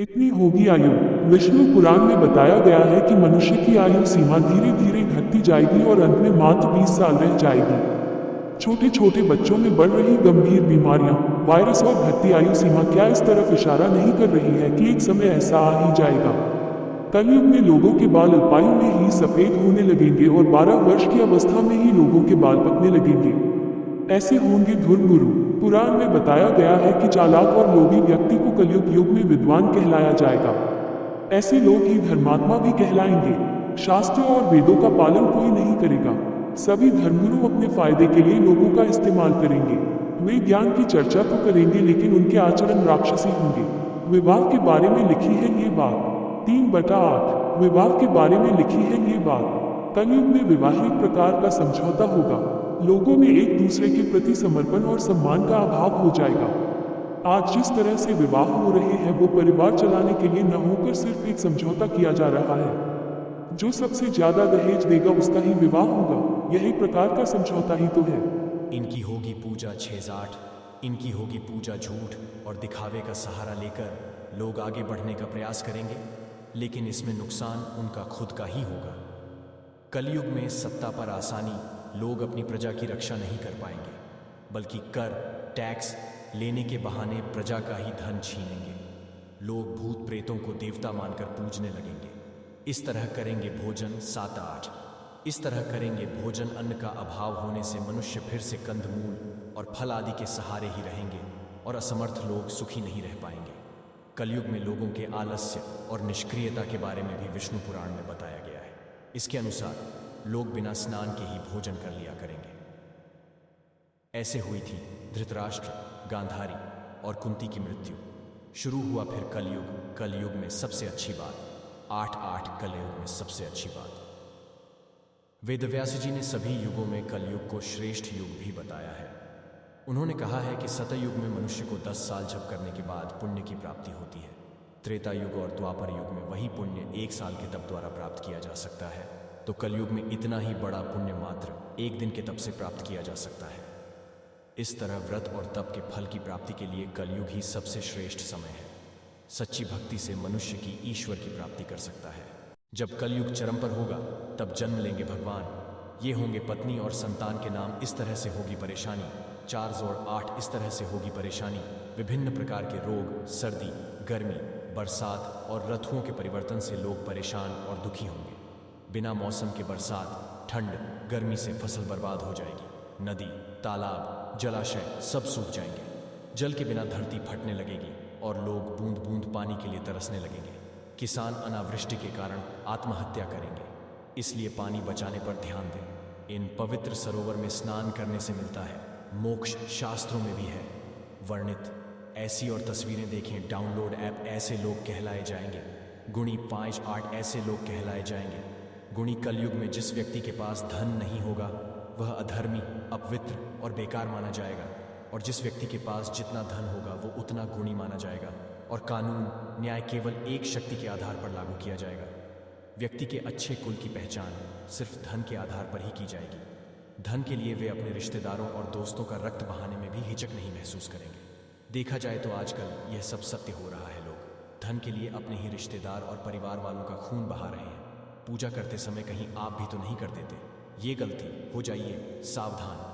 इतनी होगी आयु। विष्णु पुराण में बताया गया है कि मनुष्य की आयु सीमा धीरे धीरे घटती जाएगी और अंत में मात्र 20 साल रह जाएगी। छोटे छोटे बच्चों में बढ़ रही गंभीर बीमारियां, वायरस और घटती आयु सीमा क्या इस तरफ इशारा नहीं कर रही है कि एक समय ऐसा आ ही जाएगा। कलयुग में लोगों के बाल अल्पायु में ही सफेद होने लगेंगे और 12 वर्ष की अवस्था में ही लोगों के बाल पकने लगेंगे। ऐसे होंगे धर्मगुरु। पुराण में बताया गया है कि चालाक और लोभी व्यक्ति को कलयुग युग में विद्वान कहलाया जाएगा। ऐसे लोग ही धर्मात्मा भी कहलाएंगे। शास्त्रों और वेदों का पालन कोई नहीं करेगा। सभी धर्मगुरु अपने फायदे के लिए लोगों का इस्तेमाल करेंगे। वे ज्ञान की चर्चा तो करेंगे लेकिन उनके आचरण राक्षसी होंगे। विवाह के बारे में लिखी है ये बात। 3/8 विवाह के बारे में लिखी है ये बात। कलयुग में वैवाहिक प्रकार का समझौता होगा। लोगों में एक दूसरे के प्रति समर्पण और सम्मान का अभाव हो जाएगा। आज जिस तरह से विवाह हो रहे हैं वो परिवार चलाने के लिए न होकर सिर्फ एक समझौता किया जा रहा है। जो सबसे ज्यादा दहेज देगा उसका ही विवाह होगा। यही प्रकार का समझौता ही तो है। इनकी होगी पूजा 6-8, इनकी होगी पूजा झूठ और दिखावे का सहारा लेकर लोग आगे बढ़ने का प्रयास करेंगे, लेकिन इसमें नुकसान उनका खुद का ही होगा। कलयुग में सत्ता पर आसानी लोग अपनी प्रजा की रक्षा नहीं कर पाएंगे, बल्कि कर टैक्स लेने के बहाने प्रजा का ही धन छीनेंगे। लोग भूत प्रेतों को देवता मानकर पूजने लगेंगे। इस तरह करेंगे भोजन 7-8, इस तरह करेंगे भोजन। अन्न का अभाव होने से मनुष्य फिर से कंदमूल और फल आदि के सहारे ही रहेंगे और असमर्थ लोग सुखी नहीं रह पाएंगे। कलयुग में लोगों के आलस्य और निष्क्रियता के बारे में भी विष्णु पुराण में बताया गया है। इसके अनुसार लोग बिना स्नान के ही भोजन कर लिया करेंगे। ऐसे हुई थी धृतराष्ट्र, गांधारी और कुंती की मृत्यु। शुरू हुआ फिर कलयुग। कलयुग में सबसे अच्छी बात 8-8 कलयुग में सबसे अच्छी बात। वेदव्यास जी ने सभी युगों में कलयुग को श्रेष्ठ युग भी बताया है। उन्होंने कहा है कि सतयुग में मनुष्य को 10 साल जप करने के बाद पुण्य की प्राप्ति होती है। त्रेता युग और द्वापर युग में वही पुण्य 1 साल के तप द्वारा प्राप्त किया जा सकता है। तो कलयुग में इतना ही बड़ा पुण्य मात्र 1 दिन के तप से प्राप्त किया जा सकता है। इस तरह व्रत और तप के फल की प्राप्ति के लिए कलयुग ही सबसे श्रेष्ठ समय है। सच्ची भक्ति से मनुष्य की ईश्वर की प्राप्ति कर सकता है। जब कलयुग चरम पर होगा तब जन्म लेंगे भगवान। ये होंगे पत्नी और संतान के नाम। इस तरह से होगी परेशानी। 4-8 इस तरह से होगी परेशानी। विभिन्न प्रकार के रोग, सर्दी, गर्मी, बरसात और ऋतुओं के परिवर्तन से लोग परेशान और दुखी होंगे। बिना मौसम के बरसात, ठंड, गर्मी से फसल बर्बाद हो जाएगी। नदी, तालाब, जलाशय सब सूख जाएंगे। जल के बिना धरती फटने लगेगी और लोग बूंद बूंद पानी के लिए तरसने लगेंगे। किसान अनावृष्टि के कारण आत्महत्या करेंगे। इसलिए पानी बचाने पर ध्यान दें। इन पवित्र सरोवर में स्नान करने से मिलता है मोक्ष। शास्त्रों में भी है वर्णित। ऐसी और तस्वीरें देखें। Download app. ऐसे लोग कहलाए जाएंगे गुणी। 5-8 ऐसे लोग कहलाए जाएंगे गुणी। कलयुग में जिस व्यक्ति के पास धन नहीं होगा वह अधर्मी, अपवित्र और बेकार माना जाएगा, और जिस व्यक्ति के पास जितना धन होगा वो उतना गुणी माना जाएगा। और कानून न्याय केवल एक शक्ति के आधार पर लागू किया जाएगा। व्यक्ति के अच्छे कुल की पहचान सिर्फ धन के आधार पर ही की जाएगी। धन के लिए वे अपने रिश्तेदारों और दोस्तों का रक्त बहाने में भी हिचक नहीं महसूस करेंगे। देखा जाए तो आजकल यह सब सत्य हो रहा है। लोग धन के लिए अपने ही रिश्तेदार और परिवार वालों का खून बहा रहे हैं। पूजा करते समय कहीं आप भी तो नहीं कर देते? ये गलती हो जाइए सावधान।